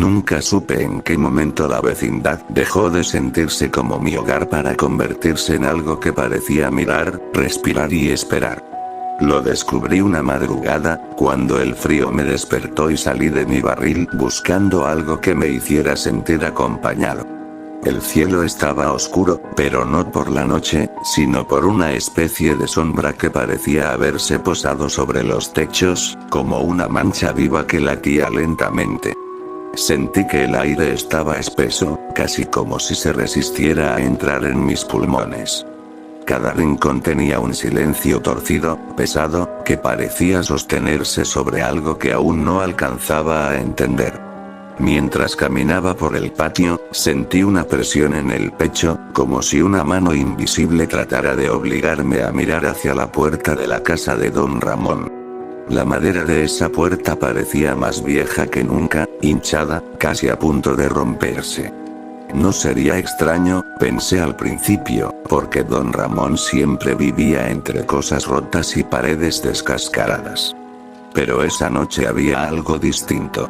Nunca supe en qué momento la vecindad dejó de sentirse como mi hogar para convertirse en algo que parecía mirar, respirar y esperar. Lo descubrí una madrugada, cuando el frío me despertó y salí de mi barril buscando algo que me hiciera sentir acompañado. El cielo estaba oscuro, pero no por la noche, sino por una especie de sombra que parecía haberse posado sobre los techos, como una mancha viva que latía lentamente. Sentí que el aire estaba espeso, casi como si se resistiera a entrar en mis pulmones. Cada rincón tenía un silencio torcido, pesado, que parecía sostenerse sobre algo que aún no alcanzaba a entender. Mientras caminaba por el patio, sentí una presión en el pecho, como si una mano invisible tratara de obligarme a mirar hacia la puerta de la casa de don Ramón. La madera de esa puerta parecía más vieja que nunca, hinchada, casi a punto de romperse. No sería extraño, pensé al principio, porque don Ramón siempre vivía entre cosas rotas y paredes descascaradas. Pero esa noche había algo distinto.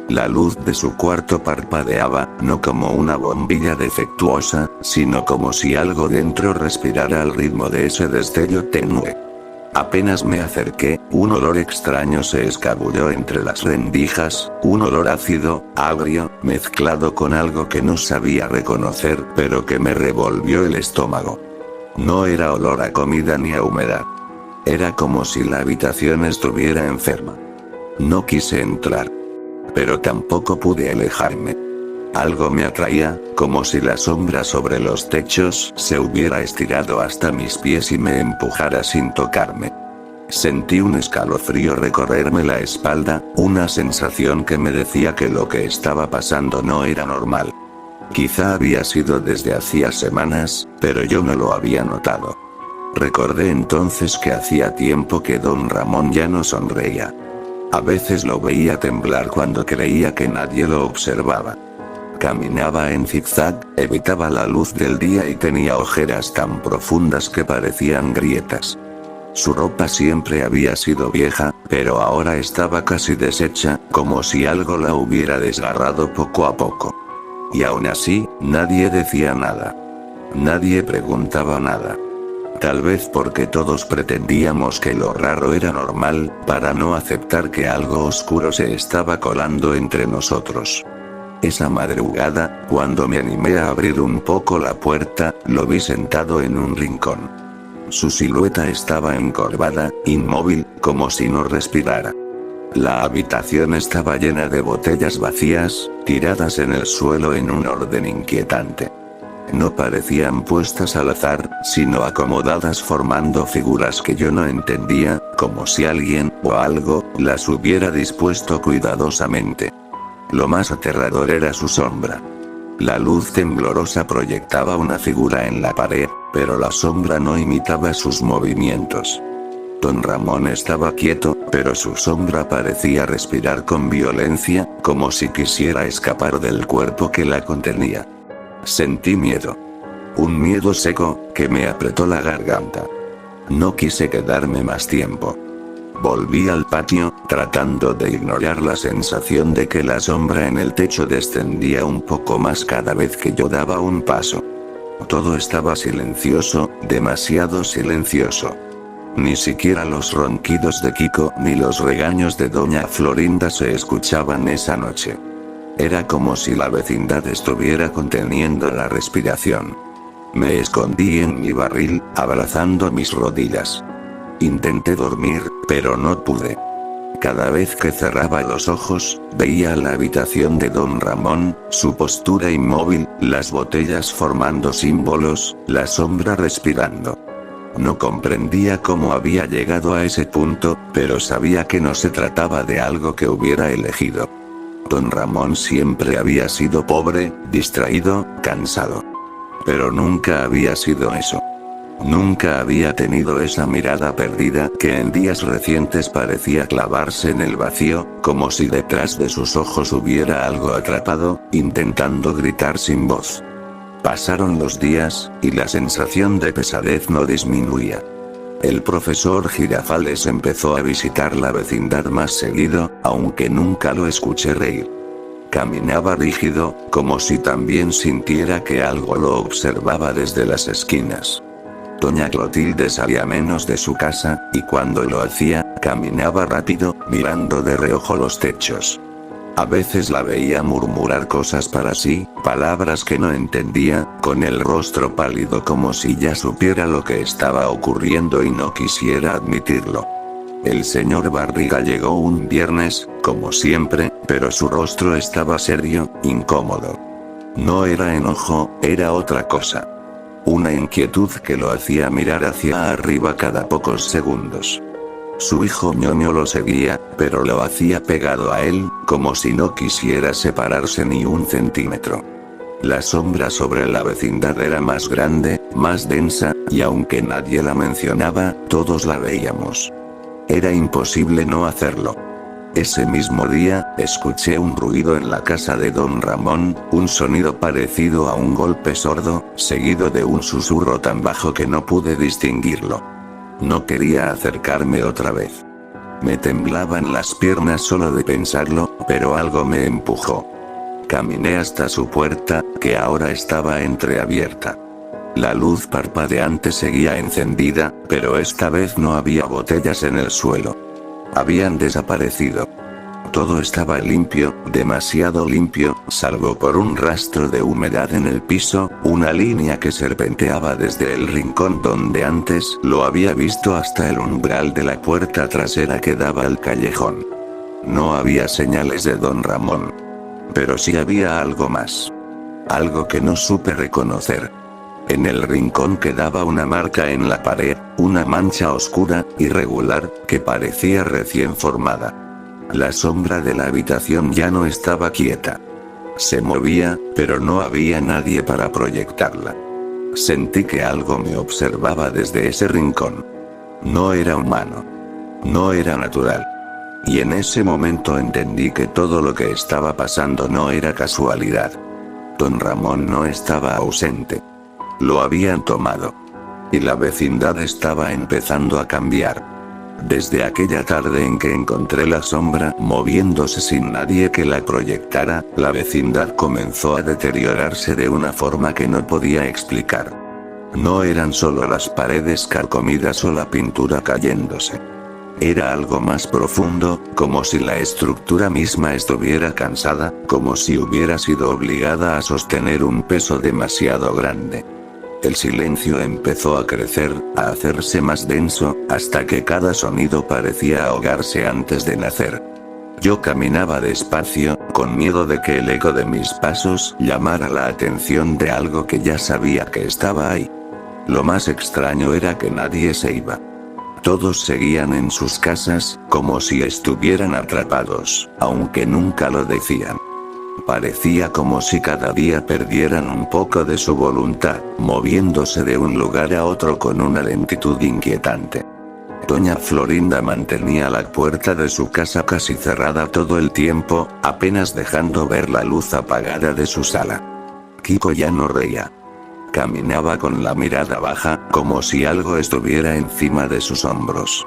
La luz de su cuarto parpadeaba, no como una bombilla defectuosa, sino como si algo dentro respirara al ritmo de ese destello tenue. Apenas me acerqué, un olor extraño se escabulló entre las rendijas, un olor ácido, agrio, mezclado con algo que no sabía reconocer, pero que me revolvió el estómago. No era olor a comida ni a humedad. Era como si la habitación estuviera enferma. No quise entrar. Pero tampoco pude alejarme. Algo me atraía, como si la sombra sobre los techos se hubiera estirado hasta mis pies y me empujara sin tocarme. Sentí un escalofrío recorrerme la espalda, una sensación que me decía que lo que estaba pasando no era normal. Quizá había sido desde hacía semanas, pero yo no lo había notado. Recordé entonces que hacía tiempo que don Ramón ya no sonreía. A veces lo veía temblar cuando creía que nadie lo observaba. Caminaba en zigzag, evitaba la luz del día y tenía ojeras tan profundas que parecían grietas. Su ropa siempre había sido vieja, pero ahora estaba casi deshecha, como si algo la hubiera desgarrado poco a poco. Y aún así, nadie decía nada. Nadie preguntaba nada. Tal vez porque todos pretendíamos que lo raro era normal, para no aceptar que algo oscuro se estaba colando entre nosotros. Esa madrugada, cuando me animé a abrir un poco la puerta, lo vi sentado en un rincón. Su silueta estaba encorvada, inmóvil, como si no respirara. La habitación estaba llena de botellas vacías, tiradas en el suelo en un orden inquietante. No parecían puestas al azar, sino acomodadas formando figuras que yo no entendía, como si alguien, o algo, las hubiera dispuesto cuidadosamente. Lo más aterrador era su sombra. La luz temblorosa proyectaba una figura en la pared, pero la sombra no imitaba sus movimientos. Don Ramón estaba quieto, pero su sombra parecía respirar con violencia, como si quisiera escapar del cuerpo que la contenía. Sentí miedo. Un miedo seco, que me apretó la garganta. No quise quedarme más tiempo. Volví al patio, tratando de ignorar la sensación de que la sombra en el techo descendía un poco más cada vez que yo daba un paso. Todo estaba silencioso, demasiado silencioso. Ni siquiera los ronquidos de Kiko ni los regaños de doña Florinda se escuchaban esa noche. Era como si la vecindad estuviera conteniendo la respiración. Me escondí en mi barril, abrazando mis rodillas. Intenté dormir, pero no pude. Cada vez que cerraba los ojos, veía la habitación de don Ramón, su postura inmóvil, las botellas formando símbolos, la sombra respirando. No comprendía cómo había llegado a ese punto, pero sabía que no se trataba de algo que hubiera elegido. Don Ramón siempre había sido pobre, distraído, cansado. Pero nunca había sido eso. Nunca había tenido esa mirada perdida que en días recientes parecía clavarse en el vacío, como si detrás de sus ojos hubiera algo atrapado, intentando gritar sin voz. Pasaron los días, y la sensación de pesadez no disminuía. El profesor Girafales empezó a visitar la vecindad más seguido, aunque nunca lo escuché reír. Caminaba rígido, como si también sintiera que algo lo observaba desde las esquinas. Doña Clotilde salía menos de su casa, y cuando lo hacía, caminaba rápido, mirando de reojo los techos. A veces la veía murmurar cosas para sí, palabras que no entendía, con el rostro pálido como si ya supiera lo que estaba ocurriendo y no quisiera admitirlo. El señor Barriga llegó un viernes, como siempre, pero su rostro estaba serio, incómodo. No era enojo, era otra cosa. Una inquietud que lo hacía mirar hacia arriba cada pocos segundos. Su hijo ñoño lo seguía, pero lo hacía pegado a él, como si no quisiera separarse ni un centímetro. La sombra sobre la vecindad era más grande, más densa, y aunque nadie la mencionaba, todos la veíamos. Era imposible no hacerlo. Ese mismo día, escuché un ruido en la casa de don Ramón, un sonido parecido a un golpe sordo, seguido de un susurro tan bajo que no pude distinguirlo. No quería acercarme otra vez. Me temblaban las piernas solo de pensarlo, pero algo me empujó. Caminé hasta su puerta, que ahora estaba entreabierta. La luz parpadeante seguía encendida, pero esta vez no había botellas en el suelo. Habían desaparecido. Todo estaba limpio, demasiado limpio, salvo por un rastro de humedad en el piso, una línea que serpenteaba desde el rincón donde antes lo había visto hasta el umbral de la puerta trasera que daba al callejón. No había señales de don Ramón. Pero sí había algo más. Algo que no supe reconocer. En el rincón quedaba una marca en la pared, una mancha oscura, irregular, que parecía recién formada. La sombra de la habitación ya no estaba quieta. Se movía, pero no había nadie para proyectarla. Sentí que algo me observaba desde ese rincón. No era humano. No era natural. Y en ese momento entendí que todo lo que estaba pasando no era casualidad. Don Ramón no estaba ausente. Lo habían tomado. Y la vecindad estaba empezando a cambiar. Desde aquella tarde en que encontré la sombra moviéndose sin nadie que la proyectara, la vecindad comenzó a deteriorarse de una forma que no podía explicar. No eran solo las paredes carcomidas o la pintura cayéndose. Era algo más profundo, como si la estructura misma estuviera cansada, como si hubiera sido obligada a sostener un peso demasiado grande. El silencio empezó a crecer, a hacerse más denso, hasta que cada sonido parecía ahogarse antes de nacer. Yo caminaba despacio, con miedo de que el eco de mis pasos llamara la atención de algo que ya sabía que estaba ahí. Lo más extraño era que nadie se iba. Todos seguían en sus casas, como si estuvieran atrapados, aunque nunca lo decían. Parecía como si cada día perdieran un poco de su voluntad, moviéndose de un lugar a otro con una lentitud inquietante. Doña Florinda mantenía la puerta de su casa casi cerrada todo el tiempo, apenas dejando ver la luz apagada de su sala. Kiko ya no reía. Caminaba con la mirada baja, como si algo estuviera encima de sus hombros.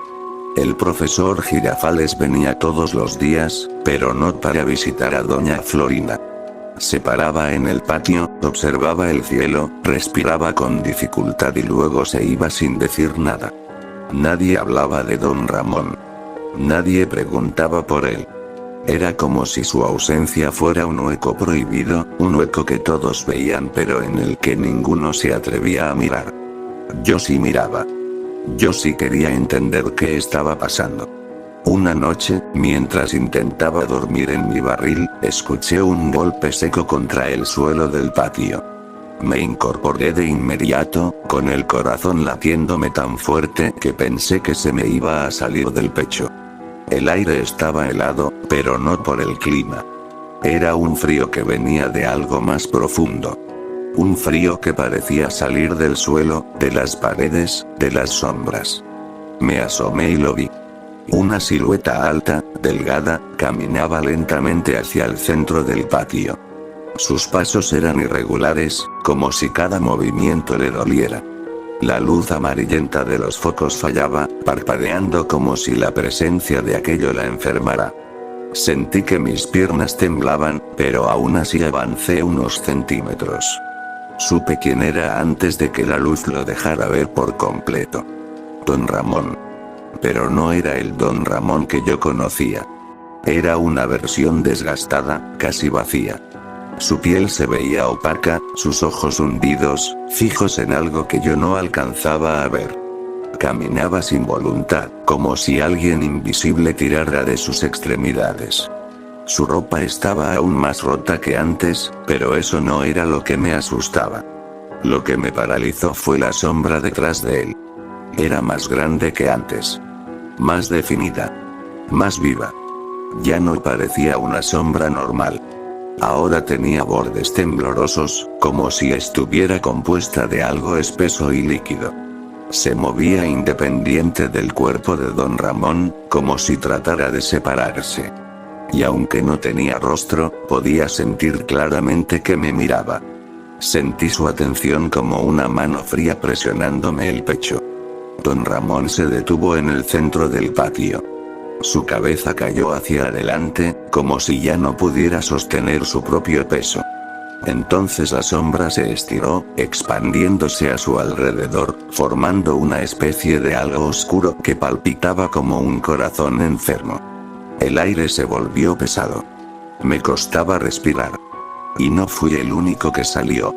El profesor Girafales venía todos los días, pero no para visitar a doña Florinda. Se paraba en el patio, observaba el cielo, respiraba con dificultad y luego se iba sin decir nada. Nadie hablaba de don Ramón. Nadie preguntaba por él. Era como si su ausencia fuera un hueco prohibido, un hueco que todos veían pero en el que ninguno se atrevía a mirar. Yo sí miraba. Yo sí quería entender qué estaba pasando. Una noche, mientras intentaba dormir en mi barril, escuché un golpe seco contra el suelo del patio. Me incorporé de inmediato, con el corazón latiéndome tan fuerte que pensé que se me iba a salir del pecho. El aire estaba helado, pero no por el clima. Era un frío que venía de algo más profundo. Un frío que parecía salir del suelo, de las paredes, de las sombras. Me asomé y lo vi. Una silueta alta, delgada, caminaba lentamente hacia el centro del patio. Sus pasos eran irregulares, como si cada movimiento le doliera. La luz amarillenta de los focos fallaba, parpadeando como si la presencia de aquello la enfermara. Sentí que mis piernas temblaban, pero aún así avancé unos centímetros. Supe quién era antes de que la luz lo dejara ver por completo. Don Ramón. Pero no era el Don Ramón que yo conocía. Era una versión desgastada, casi vacía. Su piel se veía opaca, sus ojos hundidos, fijos en algo que yo no alcanzaba a ver. Caminaba sin voluntad, como si alguien invisible tirara de sus extremidades. Su ropa estaba aún más rota que antes, pero eso no era lo que me asustaba. Lo que me paralizó fue la sombra detrás de él. Era más grande que antes. Más definida. Más viva. Ya no parecía una sombra normal. Ahora tenía bordes temblorosos, como si estuviera compuesta de algo espeso y líquido. Se movía independiente del cuerpo de Don Ramón, como si tratara de separarse. Y aunque no tenía rostro, podía sentir claramente que me miraba. Sentí su atención como una mano fría presionándome el pecho. Don Ramón se detuvo en el centro del patio. Su cabeza cayó hacia adelante, como si ya no pudiera sostener su propio peso. Entonces la sombra se estiró, expandiéndose a su alrededor, formando una especie de algo oscuro que palpitaba como un corazón enfermo. El aire se volvió pesado. Me costaba respirar. Y no fui el único que salió.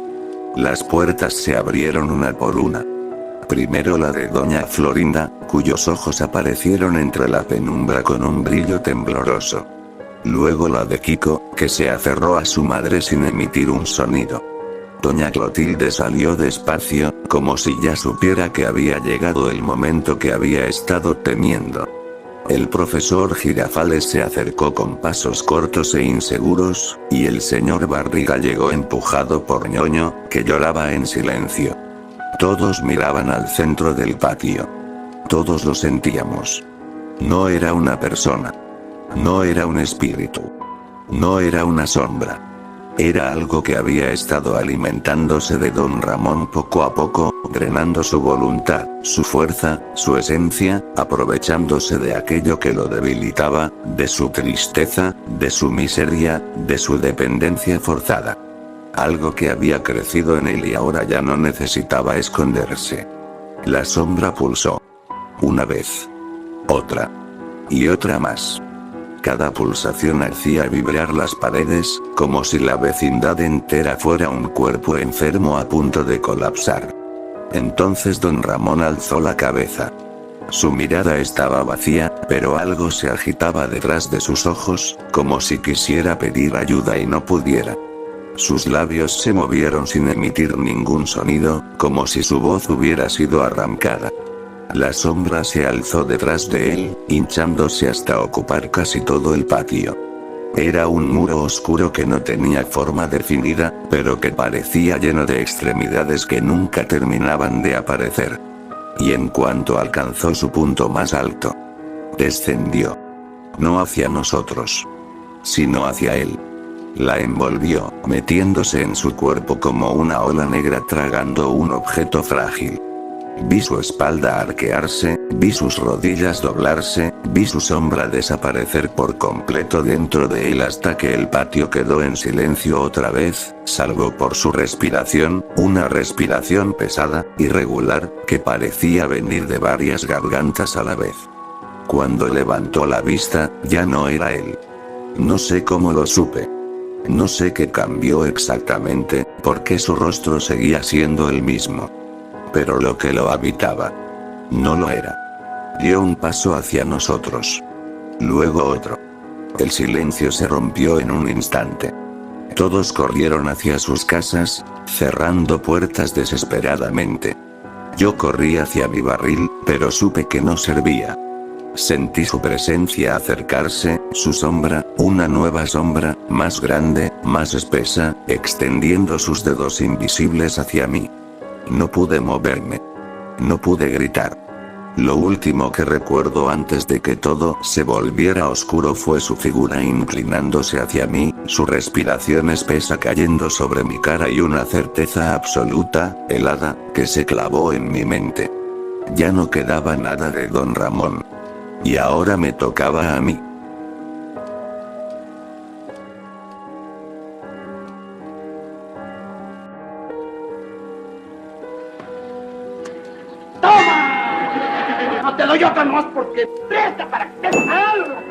Las puertas se abrieron una por una. Primero la de doña Florinda, cuyos ojos aparecieron entre la penumbra con un brillo tembloroso. Luego la de Kiko, que se aferró a su madre sin emitir un sonido. Doña Clotilde salió despacio, como si ya supiera que había llegado el momento que había estado temiendo. El profesor Girafales se acercó con pasos cortos e inseguros, y el señor Barriga llegó empujado por Ñoño, que lloraba en silencio. Todos miraban al centro del patio. Todos lo sentíamos. No era una persona. No era un espíritu. No era una sombra. Era algo que había estado alimentándose de Don Ramón poco a poco, drenando su voluntad, su fuerza, su esencia, aprovechándose de aquello que lo debilitaba, de su tristeza, de su miseria, de su dependencia forzada. Algo que había crecido en él y ahora ya no necesitaba esconderse. La sombra pulsó. Una vez. Otra. Y otra más. Cada pulsación hacía vibrar las paredes, como si la vecindad entera fuera un cuerpo enfermo a punto de colapsar. Entonces Don Ramón alzó la cabeza. Su mirada estaba vacía, pero algo se agitaba detrás de sus ojos, como si quisiera pedir ayuda y no pudiera. Sus labios se movieron sin emitir ningún sonido, como si su voz hubiera sido arrancada. La sombra se alzó detrás de él, hinchándose hasta ocupar casi todo el patio. Era un muro oscuro que no tenía forma definida, pero que parecía lleno de extremidades que nunca terminaban de aparecer. Y en cuanto alcanzó su punto más alto, descendió. No hacia nosotros, sino hacia él. La envolvió, metiéndose en su cuerpo como una ola negra tragando un objeto frágil. Vi su espalda arquearse, vi sus rodillas doblarse, vi su sombra desaparecer por completo dentro de él hasta que el patio quedó en silencio otra vez, salvo por su respiración, una respiración pesada, irregular, que parecía venir de varias gargantas a la vez. Cuando levantó la vista, ya no era él. No sé cómo lo supe. No sé qué cambió exactamente, porque su rostro seguía siendo el mismo. Pero lo que lo habitaba no lo era. Dio un paso hacia nosotros. Luego otro. El silencio se rompió en un instante. Todos corrieron hacia sus casas, cerrando puertas desesperadamente. Yo corrí hacia mi barril, pero supe que no servía. Sentí su presencia acercarse, su sombra, una nueva sombra, más grande, más espesa, extendiendo sus dedos invisibles hacia mí. No pude moverme. No pude gritar. Lo último que recuerdo antes de que todo se volviera oscuro fue su figura inclinándose hacia mí, su respiración espesa cayendo sobre mi cara y una certeza absoluta, helada, que se clavó en mi mente. Ya no quedaba nada de Don Ramón. Y ahora me tocaba a mí. No te doy otra más porque presta para que te salga.